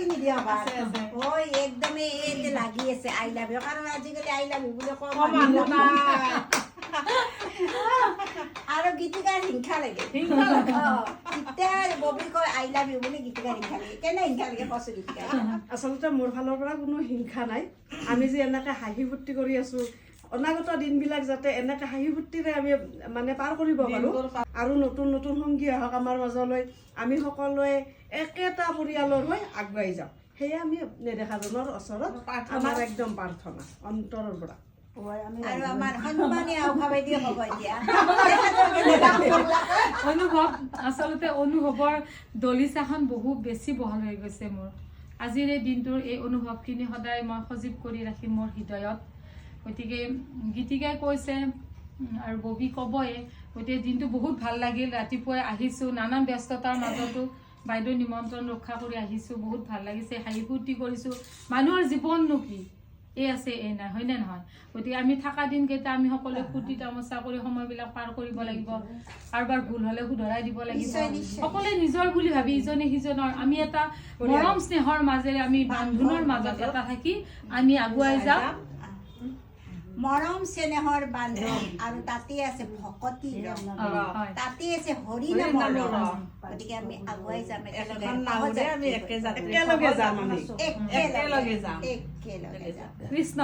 কিনি দিয়া ওই একদমই এতে লাগি আছে আই লাভ ইউ কারণ আজিকালি আই লাভ ইউ বলে কম মানুহ নাই আৰু গীতিকাৰ হিংসা লাগে এতিয়া ববি কয় আই লাভ ইউ বুলি গীতিকাৰ হিংসা লাগে কেনে হিংসা লাগে কচু গীতিকাৰ আচলতে মোৰ ফালৰ পৰা কোনো হিংসা নাই আমি যে এনেকে হাঁহি ফূৰ্তি কৰি আছো অনাগত দিনবিলাক যাতে এনেকে হাঁহি ফূৰ্তিৰে আমি মানে পাৰ কৰিব পাৰো আৰু নতুন নতুন সংগী আহক আমাৰ মাজলৈ আমি সকলোৱে একেটা পৰিয়ালৰ হৈ আগুৱাই যাওঁ সেয়ে আমি নেদেখাজনৰ ওচৰত আমাৰ একদম প্ৰাৰ্থনা অন্তৰৰ পৰা আৰু আমাৰ সন্মানীয় অভাৱেদি হ'ব এতিয়া অনুভৱ আচলতে অনুভৱৰ দলিচাখন বহুত বেছি বহল হৈ গৈছে মোৰ আজিৰ এই দিনটোৰ এই অনুভৱখিনি সদায় মই সজীৱ কৰি ৰাখিম মোৰ হৃদয়ত গতিকে গীতিকাই কৈছে আৰু ববি ক'বয়ে গতিকে দিনটো বহুত ভাল লাগিল ৰাতিপুৱাই আহিছোঁ নানান ব্যস্ততাৰ মাজতো বাইদেউ নিমন্ত্ৰণ ৰক্ষা কৰি আহিছোঁ বহুত ভাল লাগিছে হাঁহি ফূৰ্তি কৰিছোঁ মানুহৰ জীৱননো কি এই আছে এই নাই হয়নে নহয় গতিকে আমি থকা দিনকেইটা আমি সকলোৱে ফূৰ্তি তামাচা কৰি সময়বিলাক পাৰ কৰিব লাগিব কাৰোবাৰ ভুল হ'লে শুধৰাই দিব লাগিব সকলোৱে নিজৰ বুলি ভাবি ইজনে সিজনৰ আমি এটা মৰম স্নেহৰ মাজেৰে আমি বান্ধোনৰ মাজত এটা থাকি আমি আগুৱাই যাম মৰম চেনেহৰ বান্ধৱ আৰু তাতে আছে ভকতি তাতে আছে হৰি নামৰ গতিকে আমি আগুৱাই যাম একেলগে যাম একেলগে যাম কৃষ্ণ